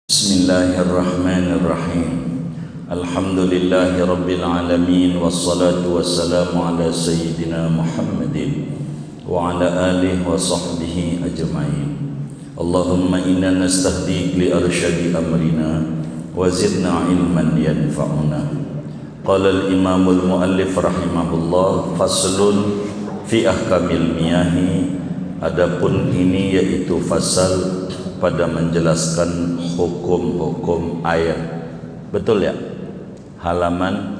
Bismillahirrahmanirrahim. Alhamdulillahi rabbil alamin, wassalatu wassalamu ala sayyidina Muhammadin wa ala alihi wa sahbihi ajma'in. Allahumma inna nastahdiq li arsyadi amrina wa zidna ilman yanfa'una. Qala al-imamul muallif rahimahullah, faslun fi ahkamil miyahi. Adapun ini yaitu fasal pada menjelaskan hukum-hukum air. Betul ya? Halaman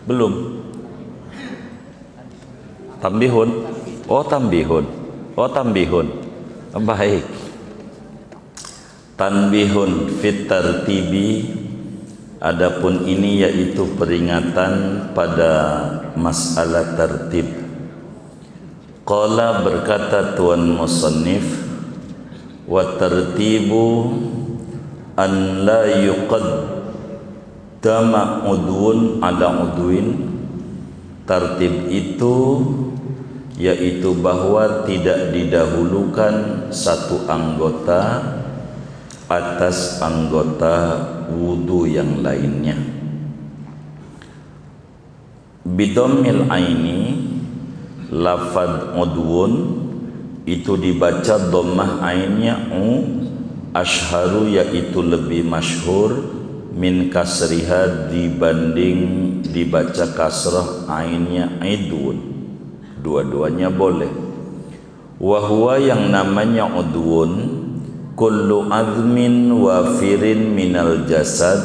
belum? Tambihun? Oh tambihun. Oh tambihun. Baik. Tanbihun fit tartibi. Adapun ini yaitu peringatan pada masalah tertib. Qala, berkata tuan musannif, wa tartibu an la yuqaddama udwun ala udwin. Tartib itu yaitu bahwa tidak didahulukan satu anggota atas anggota wudu yang lainnya. Bidomil aini, lafad udwun itu dibaca dhammah ainnya ashharu, yaitu lebih masyhur, min kasriha dibanding dibaca kasrah ainnya idwun. Dua-duanya boleh. Wahwa, yang namanya udwun, kullu azmin wafirin minal jasad,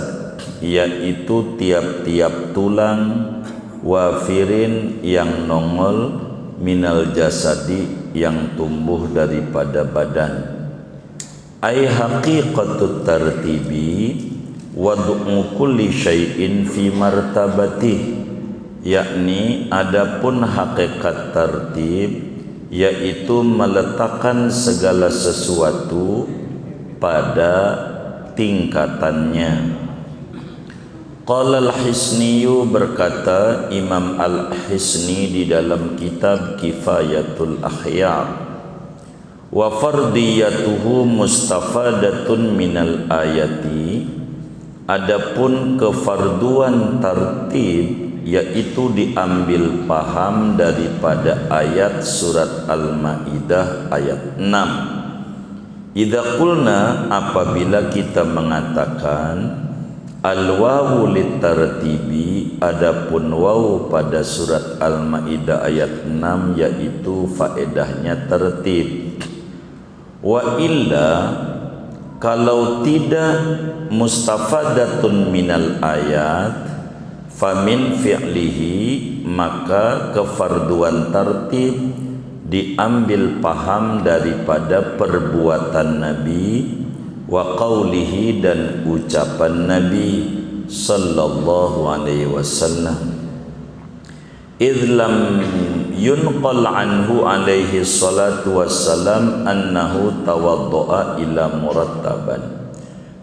yaitu tiap-tiap tulang, wafirin yang nongol, minal jasadi yang tumbuh daripada badan. Ai haqiqatut tartibi wad'u kulli syai'in fi martabatih, yakni adapun hakikat tertib yaitu meletakkan segala sesuatu pada tingkatannya. Qala al-Hisniyu, berkata Imam al-Hisni di dalam kitab Kifayatul Akhyar, wa fardiyatuhu mustafadatun minal ayati. Adapun kefarduan tartib yaitu diambil paham daripada ayat surat Al-Maidah ayat 6. Idza qulna, apabila kita mengatakan al-wawu litartibi, adapun wawu pada surat Al-Maidah ayat 6 yaitu faedahnya tertib. Wa illa, kalau tidak mustafadatun minal ayat, famin fi'lihi, maka kefarduan tertib diambil paham daripada perbuatan Nabi, wa qawlihi, dan ucapan Nabi sallallahu alaihi wasallam. Idh lam yunqal anhu alaihi salatu wassalam annahu tawaddo'a ila murattaban,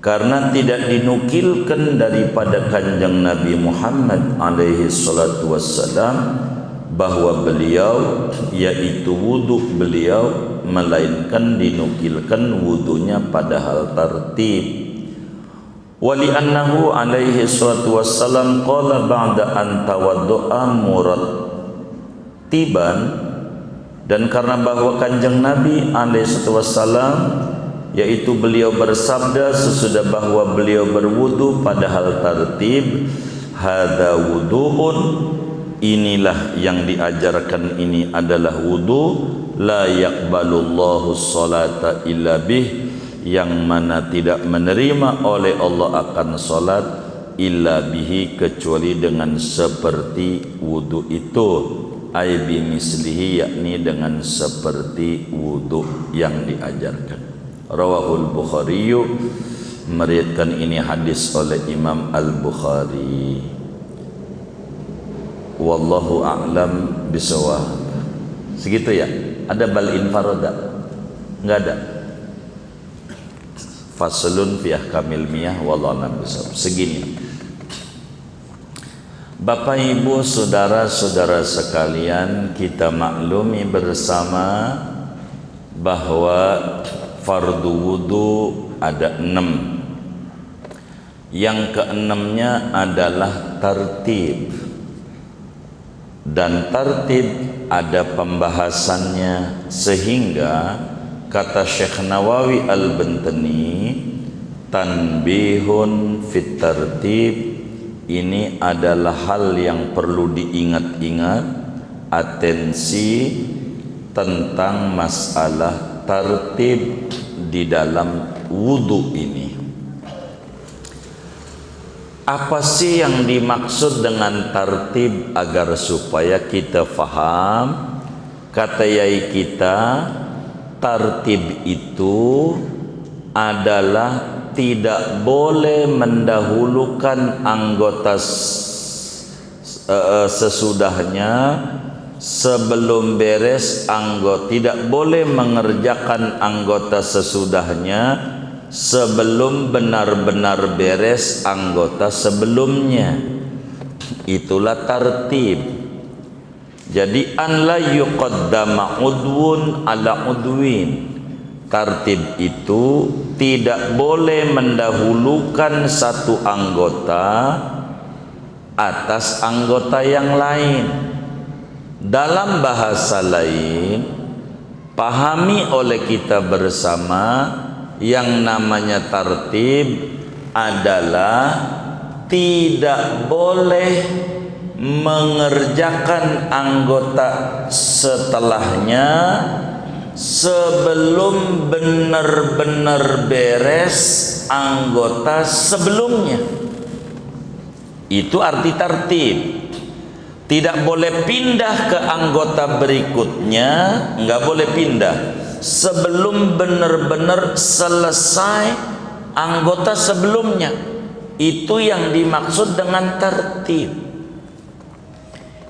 karena tidak dinukilkan daripada kanjeng Nabi Muhammad alaihi salatu wassalam bahwa beliau, yaitu wudu beliau, melainkan dinukilkan wudunya pada hal tertib. Wali annahu alaihi salatu wassalam qala ba'da an tawaddu'a murattiban, dan karena bahwa kanjeng Nabi alaihi salatu wassalam, yaitu beliau bersabda sesudah bahwa beliau berwudu pada hal tertib, hadza wudu'un, inilah yang diajarkan ini adalah wudu, la yaqbalullahu sholata illa bih, yang mana tidak menerima oleh Allah akan salat illa bihi, kecuali dengan seperti wudu itu, ai bimislihi, yakni dengan seperti wudu yang diajarkan. Rawahul Bukhari, meriwayatkan ini hadis oleh Imam Al-Bukhari. Wallahu a'lam bisawab. Segitu ya? Ada bal infaroda? Enggak ada. Faslun fi ahkamil miyah, wallahu a'lam bisawab. Segini. Bapak Ibu, saudara-saudara sekalian, kita maklumi bersama bahwa fardu wudu ada 6. Yang keenamnya adalah tartib, dan tartib ada pembahasannya, sehingga kata Syekh Nawawi Al-Bantani, tanbihun fit tartib, ini adalah hal yang perlu diingat-ingat, atensi tentang masalah tartib di dalam wudu ini. Apa sih yang dimaksud dengan tartib agar supaya kita faham? Kata yai kita, tartib itu adalah tidak boleh mendahulukan anggota sesudahnya sebelum beres anggota, tidak boleh mengerjakan anggota sesudahnya sebelum benar-benar beres anggota sebelumnya. Itulah tartib. Jadi an la yuqaddama udwun ala udwin. Tartib itu tidak boleh mendahulukan satu anggota atas anggota yang lain. Dalam bahasa lain, pahami oleh kita bersama, yang namanya tartib adalah tidak boleh mengerjakan anggota setelahnya sebelum benar-benar beres anggota sebelumnya. Itu arti tartib. Tidak boleh pindah ke anggota berikutnya, nggak boleh pindah sebelum benar-benar selesai anggota sebelumnya. Itu yang dimaksud dengan tartib.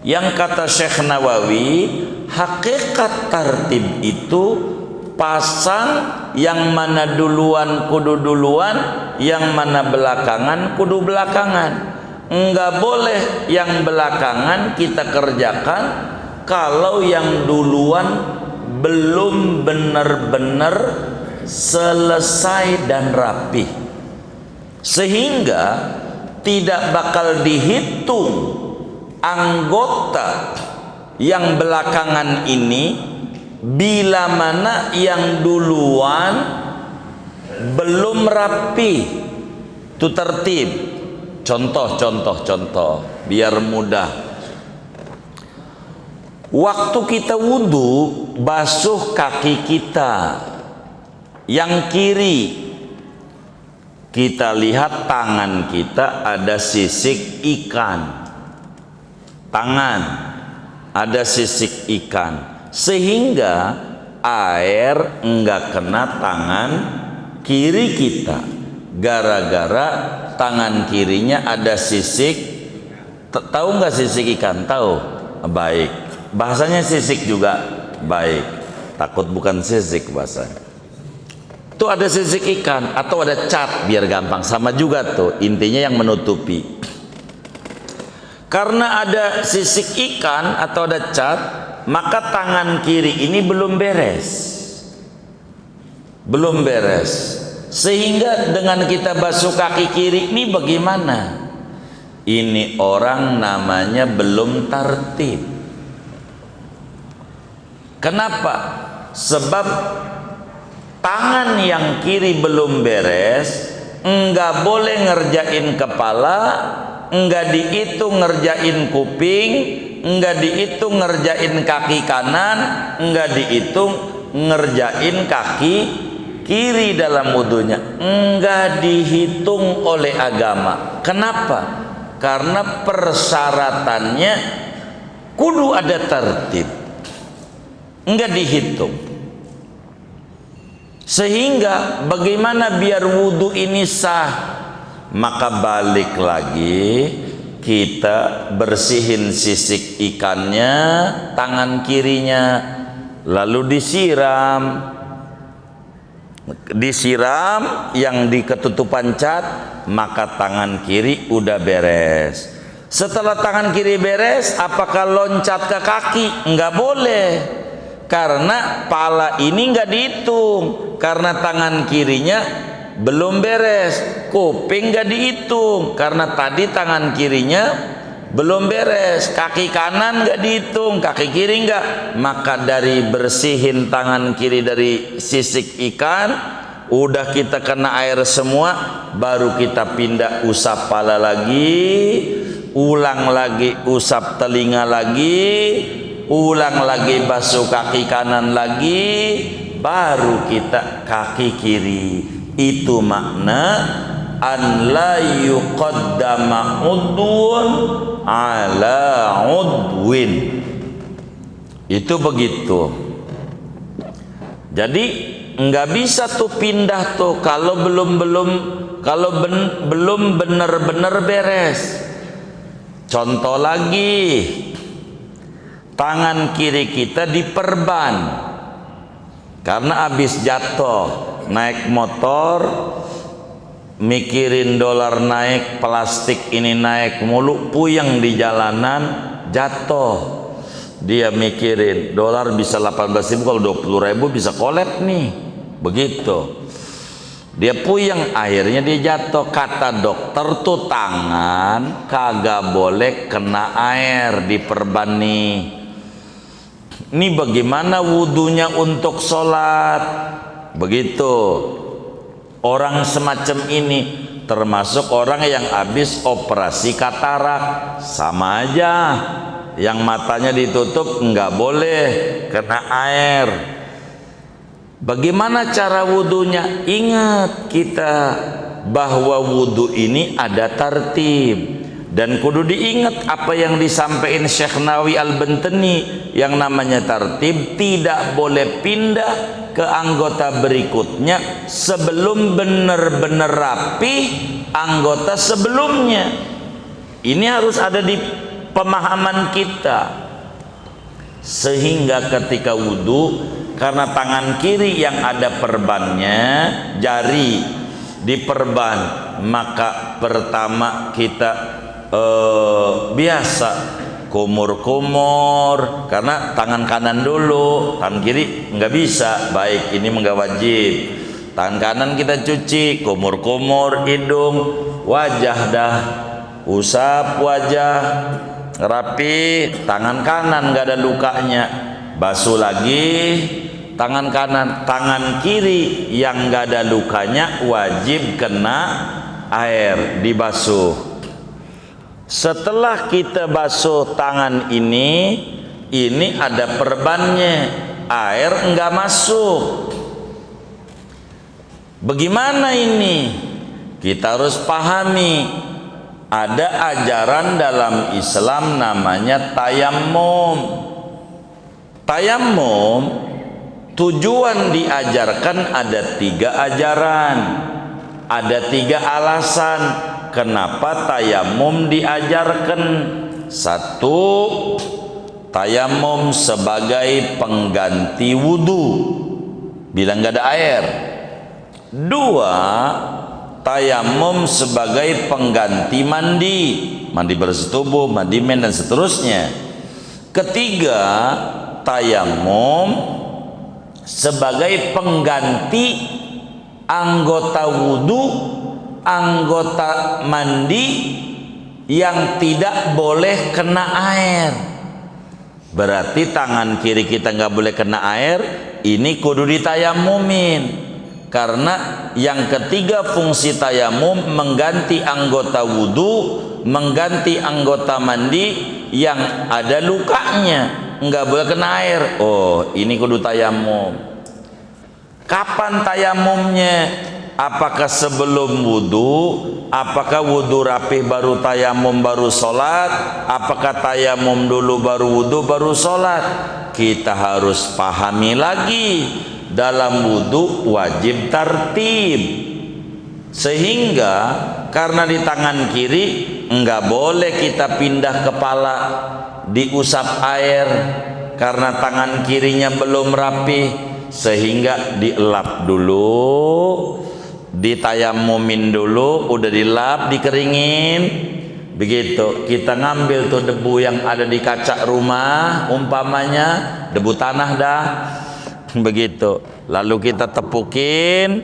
Yang kata Syekh Nawawi, hakikat tartib itu pasang, yang mana duluan kudu duluan, yang mana belakangan kudu belakangan. Enggak boleh yang belakangan kita kerjakan kalau yang duluan belum benar-benar selesai dan rapi, sehingga tidak bakal dihitung anggota yang belakangan ini bila mana yang duluan belum rapi. Itu tertib. Contoh biar mudah. Waktu kita wudu, basuh kaki kita yang kiri, kita lihat tangan kita ada sisik ikan. Tangan ada sisik ikan, sehingga air enggak kena tangan kiri kita, gara-gara tangan kirinya ada sisik. Tahu nggak sisik ikan? Tahu? Baik. Bahasanya sisik juga. Baik. Takut bukan sisik bahasanya. Itu ada sisik ikan atau ada cat, biar gampang. Sama juga tuh, intinya yang menutupi. Karena ada sisik ikan atau ada cat, maka tangan kiri ini belum beres. Belum beres. Sehingga dengan kita basuh kaki kiri ini bagaimana? Ini orang namanya belum tartib. Kenapa? Sebab tangan yang kiri belum beres, enggak boleh ngerjain kepala, enggak dihitung ngerjain kuping, enggak dihitung ngerjain kaki kanan, enggak dihitung ngerjain kaki kiri dalam wudunya. Enggak dihitung oleh agama. Kenapa? Karena persyaratannya kudu ada tertib, enggak dihitung. Sehingga bagaimana biar wudu ini sah? Maka balik lagi, kita bersihin sisik ikannya, tangan kirinya, lalu disiram yang di ketutupan cat, maka tangan kiri udah beres. Setelah tangan kiri beres, apakah loncat ke kaki? Enggak boleh. Karena pala ini nggak dihitung, karena tangan kirinya belum beres. Kuping nggak dihitung, karena tadi tangan kirinya belum beres. Kaki kanan nggak dihitung, kaki kiri nggak. Maka dari bersihin tangan kiri dari sisik ikan, udah kita kena air semua, baru kita pindah usap pala lagi, ulang lagi usap telinga lagi, ulang lagi basuh kaki kanan lagi, baru kita kaki kiri. Itu makna an la yuqaddama udwun ala udwin. Itu begitu. Jadi nggak bisa tuh pindah tuh kalau belum benar-benar beres. Contoh lagi, tangan kiri kita diperban karena habis jatuh naik motor, mikirin dolar naik, plastik ini naik mulu, puyeng di jalanan, jatuh. Dia mikirin dolar bisa 18.000, kalau 20.000 bisa kolab nih, begitu. Dia puyeng, akhirnya dia jatuh. Kata dokter tuh tangan kagak boleh kena air, diperban nih. Ini bagaimana wudunya untuk sholat? Begitu. Orang semacam ini termasuk orang yang habis operasi katarak, sama aja. Yang matanya ditutup nggak boleh kena air. Bagaimana cara wudunya? Ingat kita bahwa wudu ini ada tartib, dan kudu diingat apa yang disampaikan Syekh Nawawi Al-Bantani, yang namanya tartib tidak boleh pindah ke anggota berikutnya sebelum benar-benar rapi anggota sebelumnya. Ini harus ada di pemahaman kita, sehingga ketika wudu, karena tangan kiri yang ada perbannya, jari diperban, maka pertama kita biasa kumur-kumur, karena tangan kanan dulu, tangan kiri nggak bisa. Baik, ini nggak wajib. Tangan kanan kita cuci, kumur-kumur hidung, wajah dah, usap wajah rapi, tangan kanan nggak ada lukanya, basuh lagi tangan kanan. Tangan kiri yang nggak ada lukanya wajib kena air, dibasuh. Setelah kita basuh tangan ini ada perbannya, air nggak masuk. Bagaimana ini? Kita harus pahami. Ada ajaran dalam Islam namanya tayammum. Tayammum tujuan diajarkan ada 3 ajaran, ada 3 alasan kenapa tayammum diajarkan. 1, tayammum sebagai pengganti wudu bila nggak ada air. 2, tayammum sebagai pengganti mandi, mandi bersetubuh, mandi men, dan seterusnya. 3, tayammum sebagai pengganti anggota wudu, anggota mandi yang tidak boleh kena air. Berarti tangan kiri kita nggak boleh kena air, ini kudu ditayammumin. Karena yang ketiga fungsi tayamum mengganti anggota wudu, mengganti anggota mandi yang ada lukanya, nggak boleh kena air. Oh, ini kudu tayamum. Kapan tayamumnya? Apakah sebelum wudu? Apakah wudu rapih baru tayamum baru sholat? Apakah tayamum dulu baru wudu baru sholat? Kita harus pahami lagi. Dalam wudu wajib tartib, sehingga karena di tangan kiri enggak boleh kita pindah kepala diusap air karena tangan kirinya belum rapi, sehingga dielap dulu, ditayammumin dulu, udah dilap, dikeringin. Begitu kita ngambil tuh debu yang ada di kaca rumah umpamanya, debu tanah dah. Begitu. Lalu kita tepukin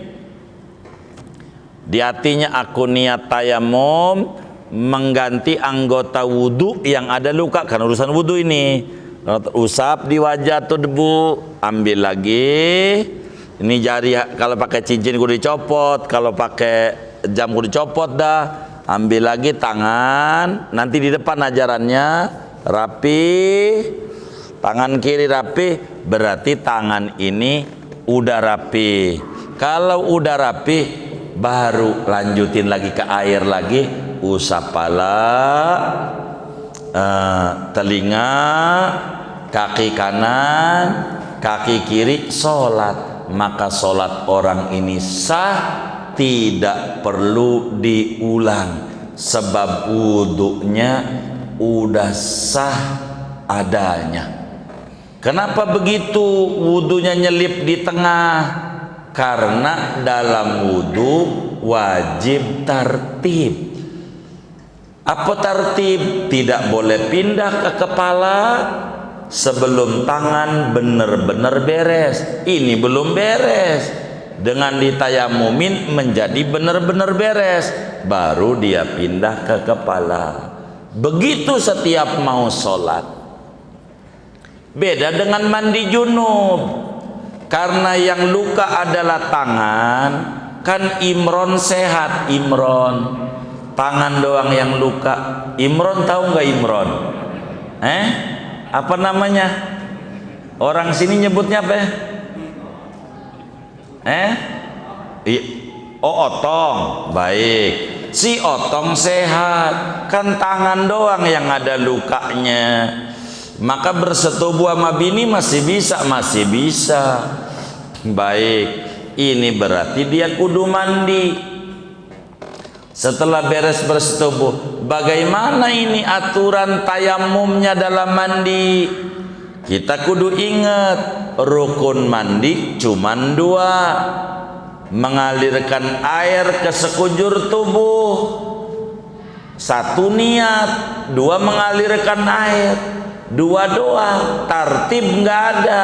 di hatinya, aku niat tayamum mengganti anggota wudu yang ada luka, kan urusan wudu ini. Usap di wajah tuh debu, ambil lagi. Ini jari, kalau pakai cincin kudu dicopot, kalau pakai jam kudu dicopot dah. Ambil lagi tangan, nanti di depan ajarannya rapi, tangan kiri rapi, berarti tangan ini udah rapi. Kalau udah rapi, baru lanjutin lagi ke air lagi, usap pala, telinga, kaki kanan, kaki kiri, sholat. Maka sholat orang ini sah, tidak perlu diulang, sebab wudhunya udah sah adanya. Kenapa begitu wudhunya nyelip di tengah? Karena dalam wudhu wajib tartib. Apa tartib? Tidak boleh pindah ke kepala sebelum tangan benar-benar beres. Ini belum beres. Dengan ditayamumin menjadi benar-benar beres, baru dia pindah ke kepala. Begitu setiap mau sholat. Beda dengan mandi junub, karena yang luka adalah tangan. Kan Imron sehat, Imron tangan doang yang luka. Imron tahu nggak Imron? Apa namanya? Orang sini nyebutnya apa ya? Otong. Baik, si Otong sehat, kan tangan doang yang ada lukanya. Maka bersetubuh sama bini masih bisa. Baik, ini berarti dia kudu mandi. Setelah beres bersetubuh, bagaimana ini aturan tayamumnya dalam mandi? Kita kudu ingat, rukun mandi cuman 2. Mengalirkan air ke sekujur tubuh. 1 niat, 2 mengalirkan air. 2 doang, tartib nggak ada.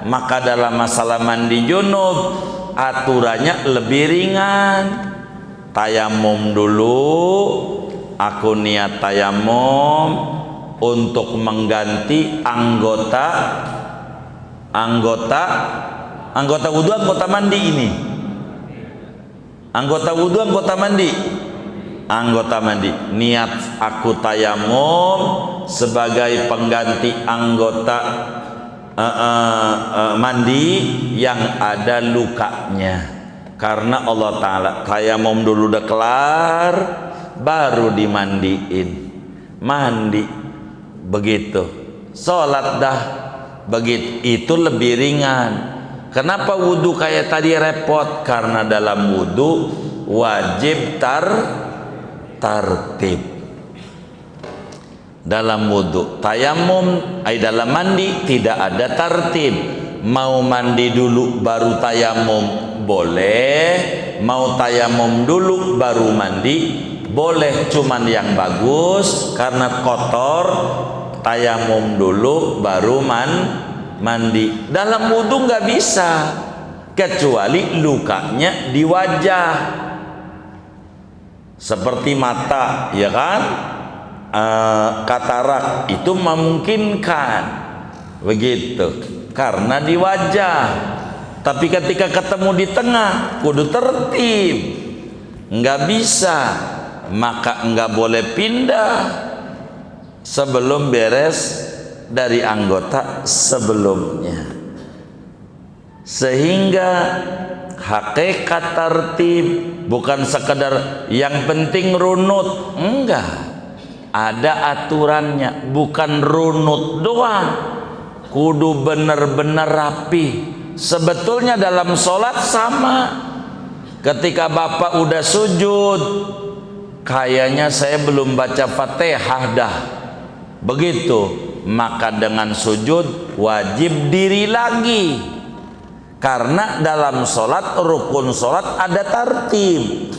Maka dalam masalah mandi junub aturannya lebih ringan. Tayamum dulu, aku niat tayamum untuk mengganti anggota wudu, anggota mandi ini. Anggota wudu, anggota mandi. Anggota mandi. Niat aku tayamum sebagai pengganti anggota mandi yang ada lukanya. Karena Allah Ta'ala tayamum dulu udah kelar, baru dimandiin. Mandi. Begitu sholat dah, begitu itu lebih ringan. Kenapa wudhu kayak tadi repot? Karena dalam wudhu wajib tartib. Dalam wudhu tayamum, dalam mandi tidak ada tartib. Mau mandi dulu baru tayamum boleh, mau tayamum dulu baru mandi boleh. Cuman yang bagus karena kotor, tayamum dulu baru mandi. Dalam wudhu nggak bisa, kecuali lukanya di wajah, seperti mata, ya kan? Katarak itu memungkinkan begitu karena di wajah. Tapi ketika ketemu di tengah, kudu tertib, nggak bisa. Maka nggak boleh pindah sebelum beres dari anggota sebelumnya. Sehingga hakikat tertib bukan sekedar yang penting runut, enggak, ada aturannya. Bukan runut doang, kudu bener-bener rapi. Sebetulnya dalam sholat sama. Ketika Bapak udah sujud, kayaknya saya belum baca Fatihah dah, begitu, maka dengan sujud wajib diri lagi. Karena dalam sholat, rukun sholat ada tartib.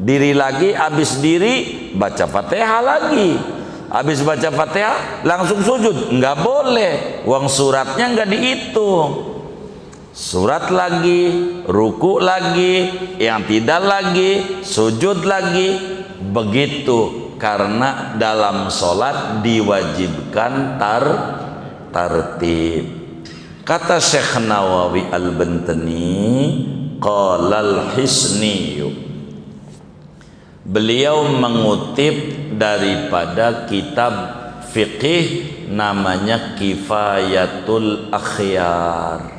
Diri lagi, habis diri baca Fatihah lagi. habis baca Fatihah langsung sujud, nggak boleh. Uang suratnya nggak dihitung. Surat lagi, ruku lagi, yang tidak lagi, sujud lagi, begitu. Karena dalam sholat diwajibkan tartib. Kata Syekh Nawawi Al-Bantani, qala al-Hisni, beliau mengutip daripada kitab fiqih namanya Kifayatul Akhyar.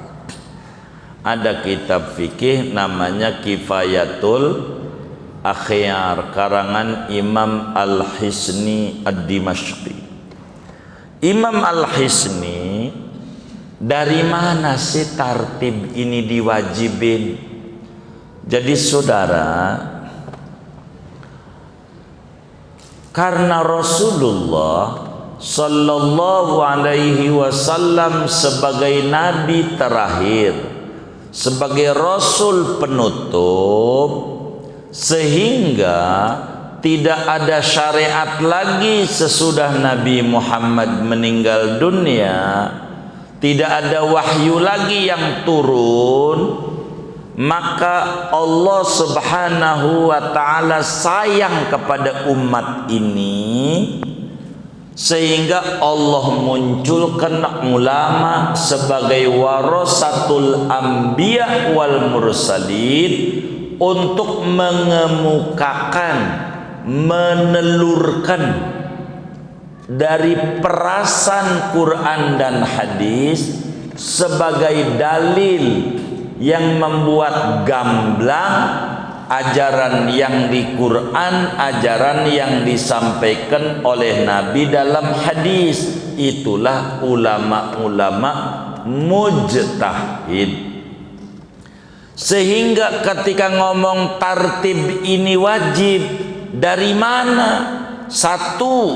Ada kitab fikih namanya Kifayatul Akhyar karangan Imam Al-Hisni Ad-Dimashqi. Imam Al-Hisni, dari mana sih tartib ini diwajibin? Jadi saudara, karena Rasulullah sallallahu alaihi wasallam sebagai nabi terakhir, sebagai rasul penutup, sehingga tidak ada syariat lagi sesudah Nabi Muhammad meninggal dunia, tidak ada wahyu lagi yang turun, maka Allah Subhanahu wa ta'ala sayang kepada umat ini, sehingga Allah munculkan ulama sebagai warasatul anbiya wal mursalin untuk mengemukakan, menelurkan dari perasan Quran dan hadis sebagai dalil yang membuat gamblang ajaran yang di Quran, ajaran yang disampaikan oleh Nabi dalam hadis. Itulah ulama-ulama mujtahid. Sehingga ketika ngomong tartib ini wajib, dari mana? Satu,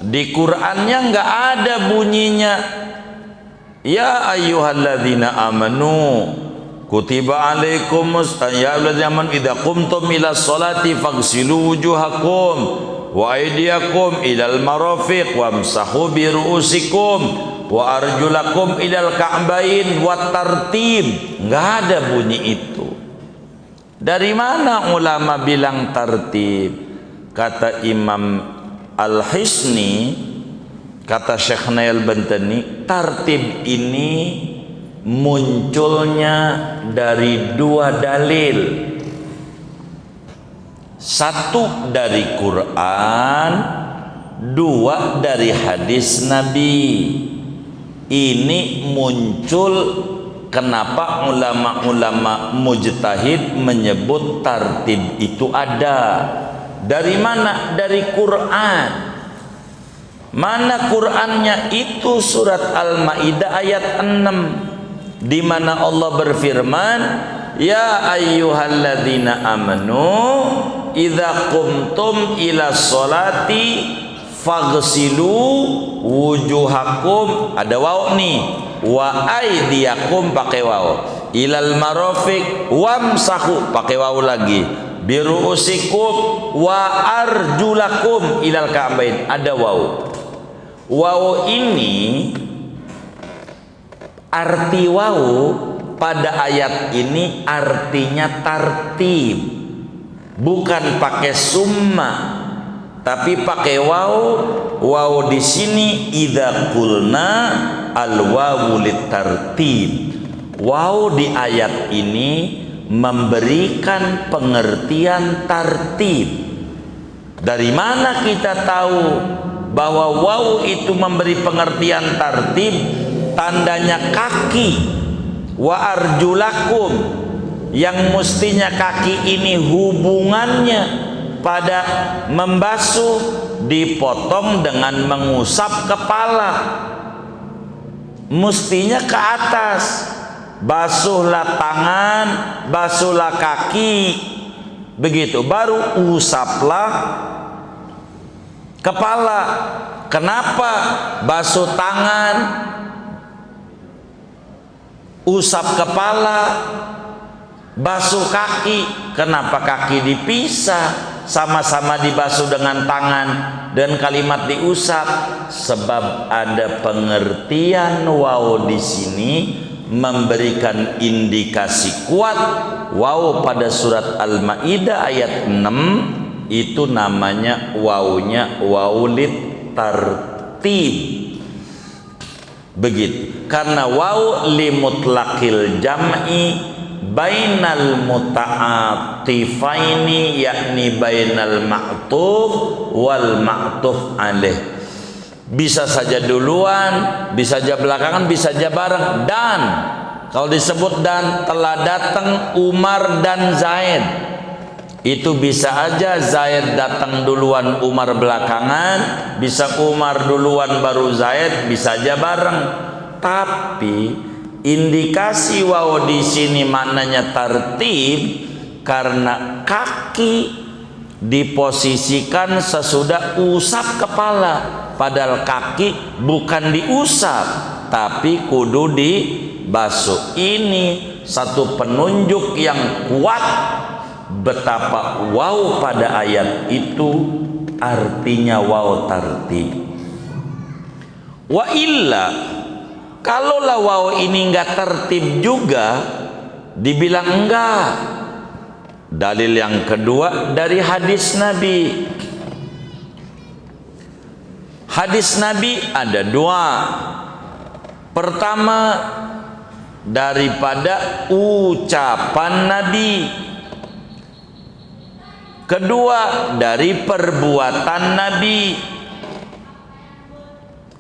di Qurannya nggak ada bunyinya ya ayyuhalladzina amanu kutiba alaikumus ya ayyuhalladzina amanu idza qumtum ila sholati faghsilu wujuhakum wa aydiyakum ilal marafiq wamsahu bi ru'usikum wa arjulakum ilal ka'bain wa tartib. Nggak ada bunyi itu. Dari mana ulama bilang tartib? Kata Imam Al-Hisni, kata Syekh Nail Bantani, tartib ini munculnya dari dua dalil. Satu dari Quran, dua dari hadis Nabi. Ini muncul kenapa ulama-ulama mujtahid menyebut tartib itu ada. Dari mana? Dari Quran. Mana Qurannya? Itu surat Al-Maidah ayat 6, di mana Allah berfirman, ya ayyuhalladzina amanu idza qumtum ila sholati faghsilu wujuhakum, ada waw nih, wa aydiyakum pakai waw, ilal marafiq wamsahu pakai waw lagi, biru'usikum wa arjulakum ilal ka'bain, ada waw. Waw ini, arti waw pada ayat ini artinya tartib, bukan pakai summa, tapi pakai waw. Waw di sini idza qulna al wawu litartib. Waw di ayat ini memberikan pengertian tartib. Dari mana kita tahu bahwa waw itu memberi pengertian tartib? Tandanya kaki, wa arjulakum, yang mestinya kaki ini hubungannya pada membasuh, dipotong dengan mengusap kepala, mestinya ke atas. Basuhlah tangan, basuhlah kaki, begitu, baru usaplah kepala. Kenapa basuh tangan, usap kepala, basuh kaki? Kenapa kaki dipisah? sama-sama dibasuh dengan tangan dan kalimat diusap? Sebab ada pengertian waw di sini memberikan indikasi kuat. Waw pada surat Al-Maidah ayat 6 itu namanya wawnya wawlit tartib. Begitu. Karena waw limutlaqil jam'i bainal muta'atifaini, yakni bainal ma'tuf wal ma'tuf alaih. Bisa saja duluan, bisa saja belakangan, bisa saja bareng. Dan kalau disebut dan telah datang Umar dan Zaid, itu bisa aja Zaid datang duluan, Umar belakangan, bisa Umar duluan baru Zaid, bisa aja bareng. Tapi indikasi waw di sini maknanya tartib karena kaki diposisikan sesudah usap kepala. Padahal kaki bukan diusap, tapi kudu dibasuh. Ini satu penunjuk yang kuat betapa waw pada ayat itu artinya waw tartib. Wa illa, kalaulah waw ini enggak tertib juga, dibilang enggak. Dalil yang kedua dari hadis Nabi. Hadis Nabi ada dua. Pertama daripada ucapan Nabi. Kedua dari perbuatan Nabi.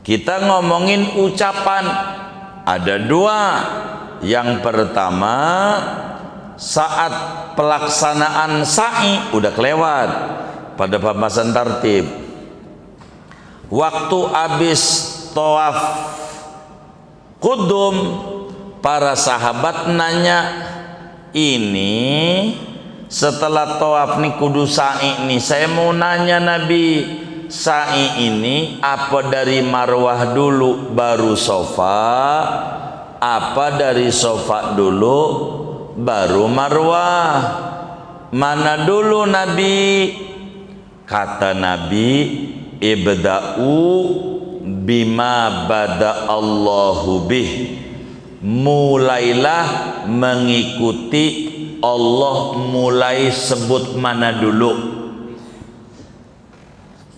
Kita ngomongin ucapan, ada dua. Yang pertama saat pelaksanaan sa'i, udah kelewat pada pembahasan tartib. Waktu habis tawaf kudum, para sahabat nanya, ini setelah tawaf nih kudu sa'i nih, saya mau nanya Nabi, sa'i ini apa dari marwah dulu baru sofa, apa dari sofa dulu baru marwah? Mana dulu Nabi? Kata Nabi, ibda'u bima bada Allahu bih. Mulailah mengikuti Allah, mulai sebut mana dulu.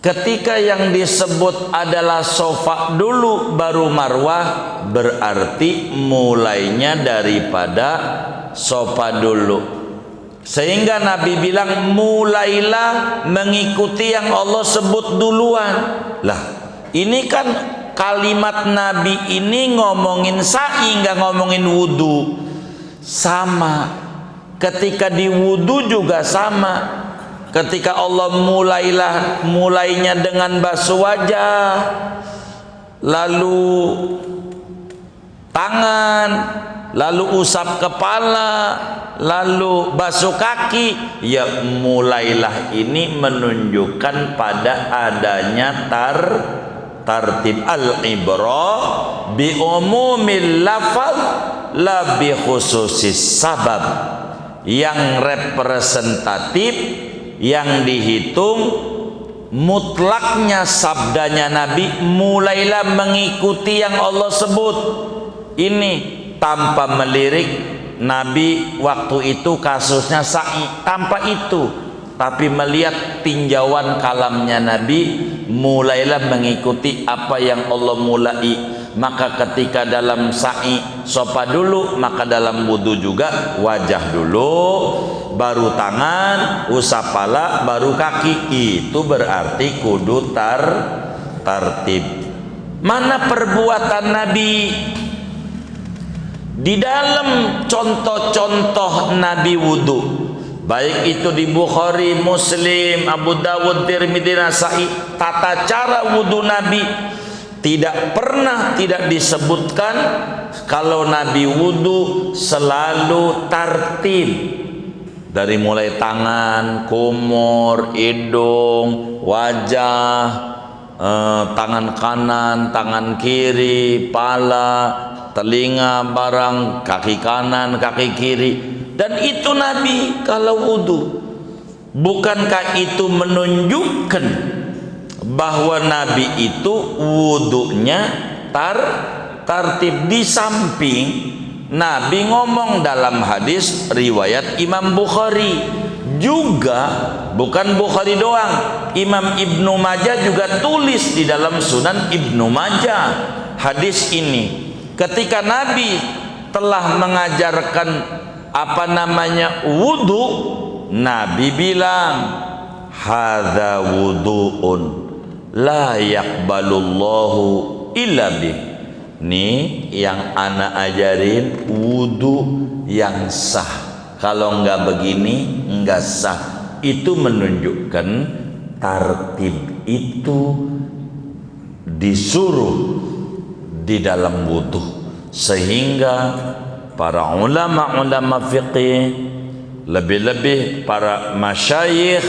Ketika yang disebut adalah sofa dulu baru marwah, berarti mulainya daripada sofa dulu. Sehingga Nabi bilang mulailah mengikuti yang Allah sebut duluan. Lah, ini kan kalimat Nabi ini ngomongin sa'i, nggak ngomongin wudu. Sama. Ketika di wudu juga sama. Ketika Allah mulainya dengan basuh wajah, lalu tangan, lalu usap kepala, lalu basuh kaki, ya mulailah ini menunjukkan pada adanya tartib. Al-ibrah bi umumil lafaz la bi khususis sabab. Yang representatif, yang dihitung mutlaknya sabdanya Nabi, mulailah mengikuti yang Allah sebut. Ini tanpa melirik Nabi waktu itu kasusnya sa'i, tanpa itu, tapi melihat tinjauan kalamnya Nabi, mulailah mengikuti apa yang Allah mulai. Maka ketika dalam sa'i sofa dulu, maka dalam wudu juga wajah dulu, baru tangan, usap pala, baru kaki. Itu berarti kudu tartib. Mana perbuatan Nabi? Di dalam contoh-contoh Nabi wudu, baik itu di Bukhari, Muslim, Abu Dawud, Tirmidzi, Nasa'i, tata cara wudu Nabi tidak pernah tidak disebutkan kalau Nabi wudu selalu tartib. Dari mulai tangan, kumur, hidung, wajah, tangan kanan, tangan kiri, pala, telinga barang, kaki kanan, kaki kiri. Dan itu Nabi kalau wudu. Bukankah itu menunjukkan bahwa Nabi itu wudunya tertib? Di samping Nabi ngomong dalam hadis riwayat Imam Bukhari juga, bukan Bukhari doang, Imam Ibnu Majah juga tulis di dalam Sunan Ibnu Majah hadis ini. Ketika Nabi telah mengajarkan wudu, Nabi bilang, hadza wudu'un la yaqbalullahu illa bih. Nih yang ana ajarin wudu yang sah. Kalau enggak begini enggak sah. Itu menunjukkan tartib itu disuruh di dalam wudu, sehingga para ulama-ulama fiqih, lebih-lebih para masyayikh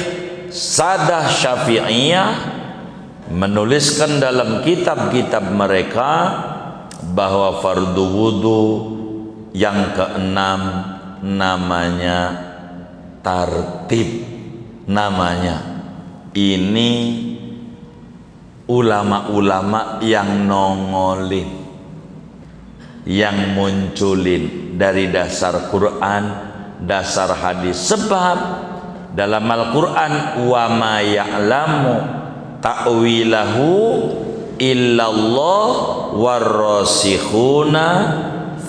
sadah syafi'iyah menuliskan dalam kitab-kitab mereka bahwa fardu wudu yang keenam namanya tartib. Namanya ini ulama-ulama yang nongolin, yang munculin dari dasar Quran, dasar hadis. Sebab dalam Al-Quran, wa ma ya'lamu ta'wilahu illallah warrasikhuna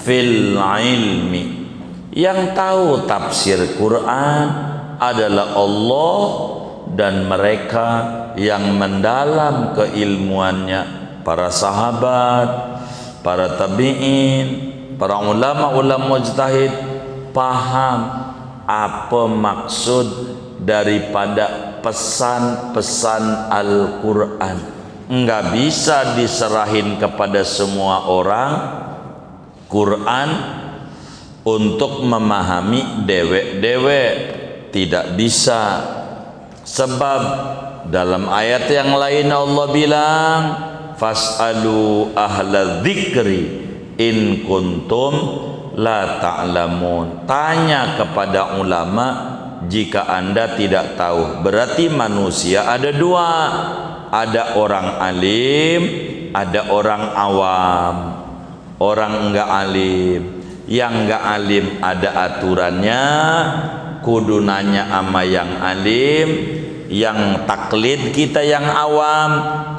fil ilmi. Yang tahu tafsir Quran adalah Allah dan mereka yang mendalam keilmuannya, para sahabat, para tabi'in, para ulama-ulama mujtahid paham apa maksud daripada pesan-pesan Al-Quran. Enggak bisa diserahin kepada semua orang Quran untuk memahami dewek-dewek, tidak bisa. Sebab dalam ayat yang lain Allah bilang, fas'alu ahla dzikri in kuntum la ta'lamun. Tanya kepada ulama jika Anda tidak tahu. Berarti manusia ada dua, ada orang alim, ada orang awam. Orang enggak alim, yang enggak alim ada aturannya, kudu nanya ama yang alim. Yang taklid kita yang awam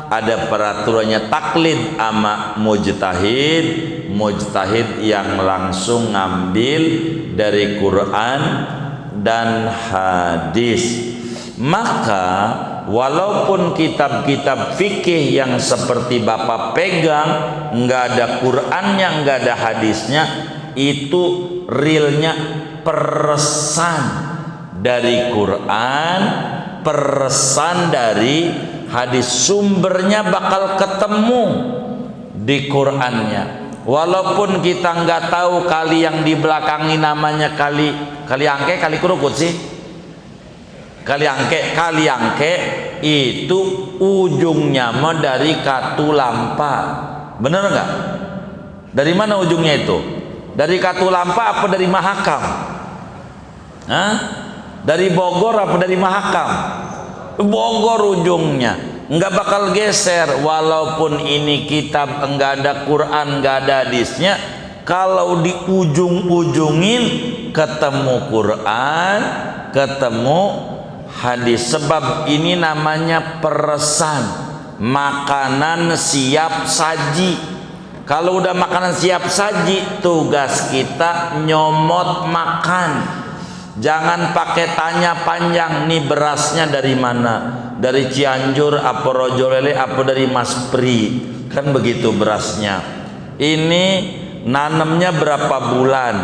ada peraturannya, taklid ama mujtahid, mujtahid yang langsung ngambil dari Quran dan hadis. Maka walaupun kitab-kitab fikih yang seperti Bapak pegang nggak ada Qurannya, nggak ada hadisnya, itu realnya peresan dari Quran, peresan dari hadis. Sumbernya bakal ketemu di Qurannya. Walaupun kita nggak tahu kali yang di belakang ini namanya kali angke, kali kerukut sih. Kali angke itu ujungnya mah dari Katulampa. Bener nggak? Dari mana ujungnya itu? Dari Katulampa apa dari Mahakam? Hah? Dari Bogor apa dari Mahakam? Bogor ujungnya, nggak bakal geser. Walaupun ini kitab enggak ada Quran, enggak ada hadisnya, kalau di ujung-ujungin ketemu Quran, ketemu hadis. Sebab ini namanya peresan, makanan siap saji. Kalau udah makanan siap saji, tugas kita nyomot makan. Jangan pakai tanya panjang, nih berasnya dari mana? Dari Cianjur, apa Rojolele, apa dari Mas Pri? Kan begitu berasnya. Ini nanamnya berapa bulan?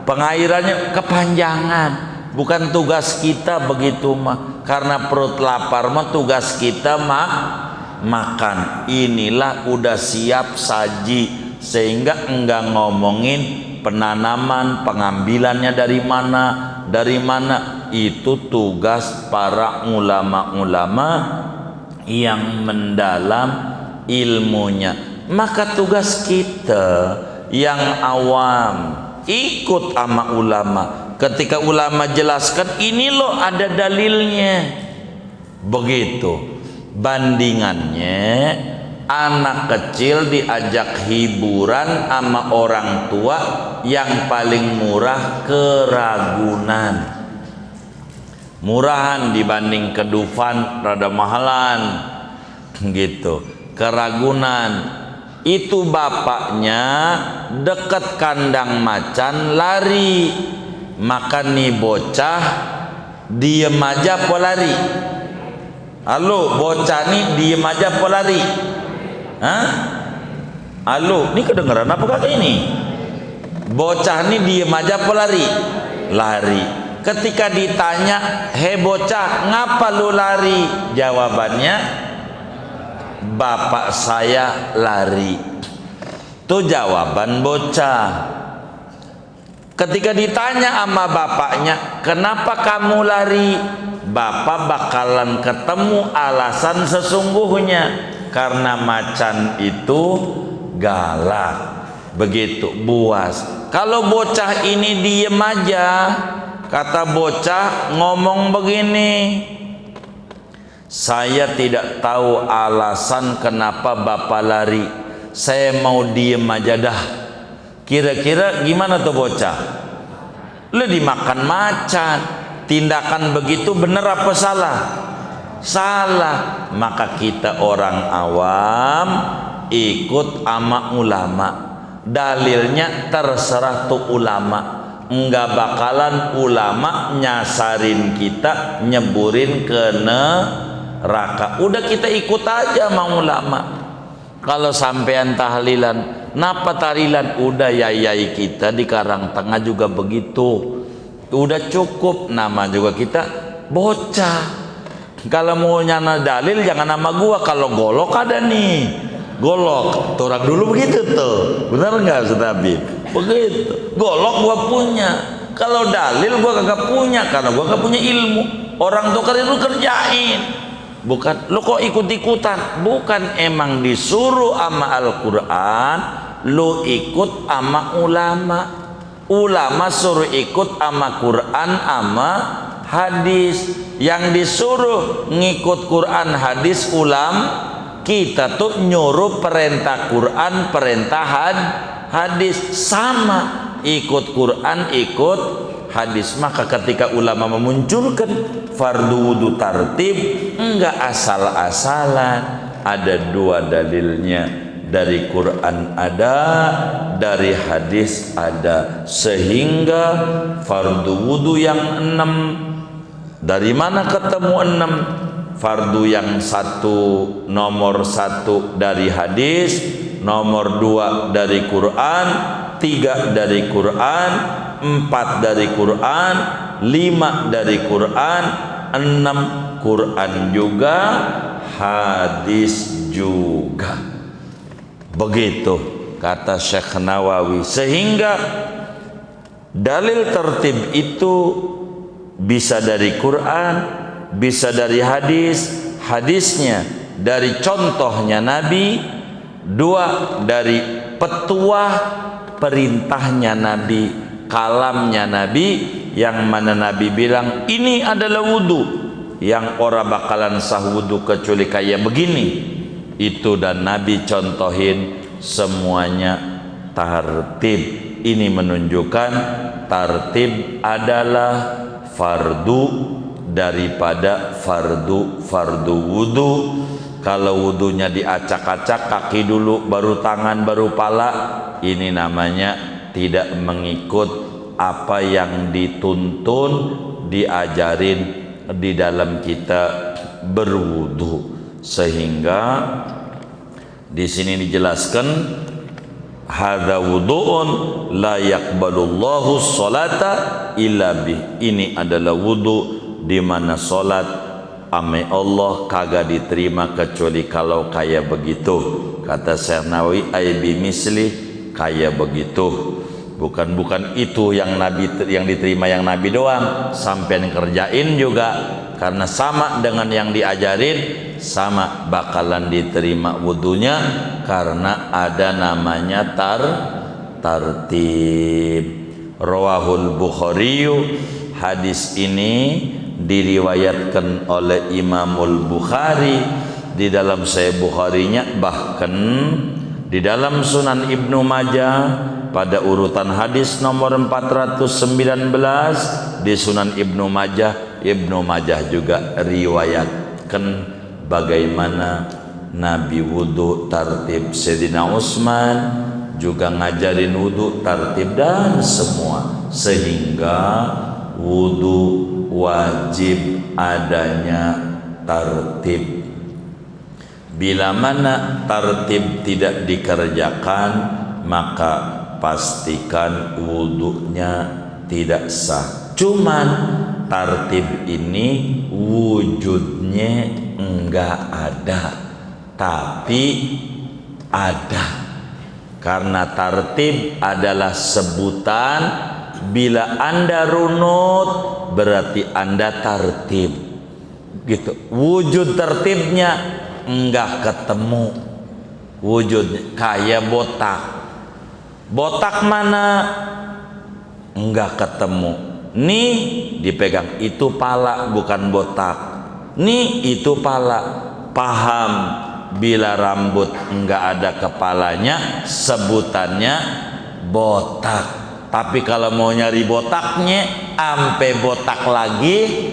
Pengairannya kepanjangan. Bukan tugas kita begitu mah. Karena perut lapar mah tugas kita makan. Inilah udah siap saji, sehingga enggak ngomongin penanaman, pengambilannya dari mana, itu tugas para ulama-ulama yang mendalam ilmunya. Maka tugas kita yang awam ikut sama ulama, ketika ulama jelaskan ini loh ada dalilnya. Begitu. Bandingannya anak kecil diajak hiburan sama orang tua, yang paling murah ke Ragunan. Murahan dibanding ke Dufan, rada mahalan gitu. Ke Ragunan itu bapaknya dekat kandang macan, lari. Maka nih bocah diem aja po lari. Halo, bocah nih diem aja po lari. Hah? Halo, ini kedengeran apa kagak ini? Bocah nih diem aja po lari. Lari. Ketika ditanya, "Hei bocah, ngapa lu lari?" Jawabannya, "Bapak saya lari." Itu jawaban bocah. Ketika ditanya sama bapaknya, "Kenapa kamu lari?" Bapak bakalan ketemu alasan sesungguhnya, karena macan itu galak. Begitu, buas. Kalau bocah ini diem aja, kata bocah ngomong begini, "Saya tidak tahu alasan kenapa bapak lari. Saya mau diem aja dah." Kira-kira gimana tuh bocah? Lu dimakan macan. Tindakan begitu benar apa salah? Salah. Maka kita orang awam ikut ama ulama. Dalilnya terserah tuh ulama. Enggak bakalan ulama nyasarin kita, nyeburin ke neraka. Udah kita ikut aja sama ulama. Kalau sampean tahlilan, napa tahlilan? Udah yayai kita di Karangtengah juga begitu. Udah cukup, nama juga kita bocah. Kalau mau nyana dalil jangan nama gua. Kalau golok ada nih, golok. Orang dulu begitu tuh, benar nggak Ustaz Habib? Begitu. Golok gua punya. Kalau dalil gua kagak punya, karena gua kagak punya ilmu. Orang tuh kan itu kerjain. Bukan, lo kok ikut-ikutan? Bukan, emang disuruh sama Al-Quran, lo ikut sama ulama. Ulama suruh ikut sama Quran sama hadis. Yang disuruh ngikut Quran hadis kita tuh nyuruh perintah Quran, perintah hadis. Sama, ikut Quran, ikut hadis. Maka ketika ulama memunculkan fardu wudu tartib, enggak asal-asalan. Ada dua dalilnya. Dari Quran ada, dari hadis ada. Sehingga fardu wudu yang 6, dari mana ketemu 6? Fardu yang nomor 1 dari hadis, nomor 2 dari Quran, 3 dari Quran, 4 dari Quran, 5 dari Quran, 6 Quran juga, hadis juga. Begitu kata Syekh Nawawi. Sehingga dalil tertib itu bisa dari Quran, bisa dari hadis, hadisnya dari contohnya Nabi, 2 dari petuah perintahnya Nabi, kalamnya Nabi, yang mana Nabi bilang ini adalah wudu, yang orang bakalan sah wudu kecuali kayak begini. Itu dan Nabi contohin semuanya tartib. Ini menunjukkan tartib adalah fardu daripada fardu wudu. Kalau wudunya diacak-acak, kaki dulu baru tangan baru pala, ini namanya tidak mengikut apa yang dituntun diajarin di dalam kita berwudu. Sehingga di sini dijelaskan hadza wudu'un la yaqbalullahu sholata illa bih. Ini adalah wudu di mana salat ame Allah kagak diterima kecuali kalau kayak begitu. Kata Syekh Nawawi, ai bimisli, kayak begitu. Bukan itu yang diterima yang Nabi doang, sampai kerjain juga, karena sama dengan yang diajarin, sama bakalan diterima wudunya, karena ada namanya tartib. Rawahul Bukhari. Hadis ini diriwayatkan oleh Imamul Bukhari di dalam Sahih Bukharinya, bahkan di dalam Sunan Ibnu Majah pada urutan hadis nomor 419 di Sunan Ibnu Majah. Ibnu Majah juga riwayatkan bagaimana Nabi wudu tartib. Sayyidina Utsman juga ngajarin wudu tartib dan semua, sehingga wudu wajib adanya tartib. Bila mana tartib tidak dikerjakan, maka pastikan wudunya tidak sah. Cuman tartib ini wujudnya enggak ada, tapi ada. Karena tartib adalah sebutan. Bila Anda runut berarti Anda tartib, gitu. Wujud tertibnya enggak ketemu. Wujudnya kayak botak. Botak mana? Enggak ketemu. Nih dipegang, itu pala bukan botak. Nih itu pala. Paham? Bila rambut enggak ada kepalanya sebutannya botak. Tapi kalau mau nyari botaknya ampe botak lagi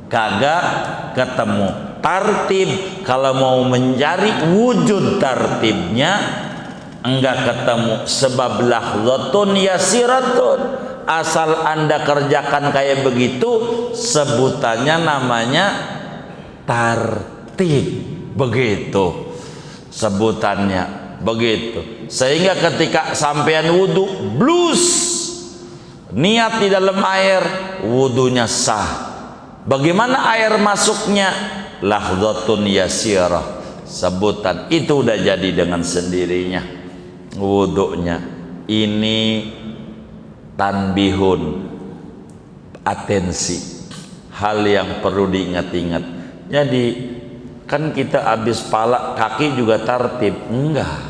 kagak ketemu. Tartib kalau mau mencari wujud tartibnya enggak ketemu, sebab lahzatun yasiratun. Asal Anda kerjakan kayak begitu sebutannya namanya tartib. Begitu sebutannya, begitu. Sehingga ketika sampean wudu blus niat di dalam air, wudunya sah. Bagaimana air masuknya? Lahzatun yasirah, sebutan itu udah jadi dengan sendirinya wudunya. Ini tanbihun, atensi, hal yang perlu diingat-ingat. Jadi kan kita habis pala kaki juga tartib? Enggak.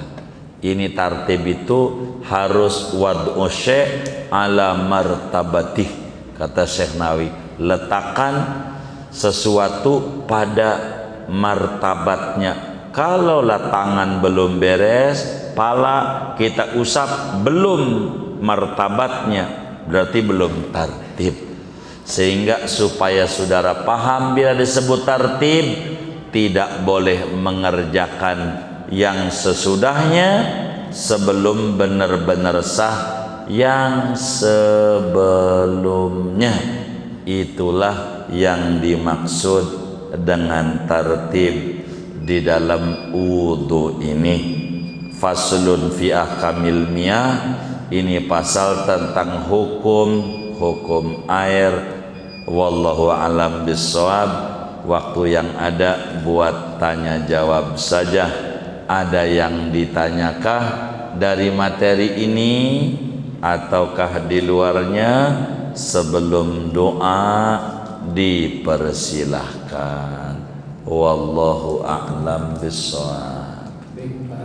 Ini tartib itu harus wad'u syai' ala martabatih, kata Syekh Nawawi. Letakkan sesuatu pada martabatnya. Kalau tangan belum beres, pala kita usap belum martabatnya, berarti belum tartib. Sehingga supaya saudara paham, bila disebut tartib tidak boleh mengerjakan yang sesudahnya sebelum benar-benar sah yang sebelumnya. Itulah yang dimaksud dengan tartib di dalam wudu ini. Faslun fi ahkamil miyah, ini pasal tentang hukum air. Wallahu alam bissawab. Waktu yang ada buat tanya jawab saja. Ada yang ditanyakah dari materi ini ataukah di luarnya? Sebelum doa dipersilahkan. Wallahu a'lam bishawab.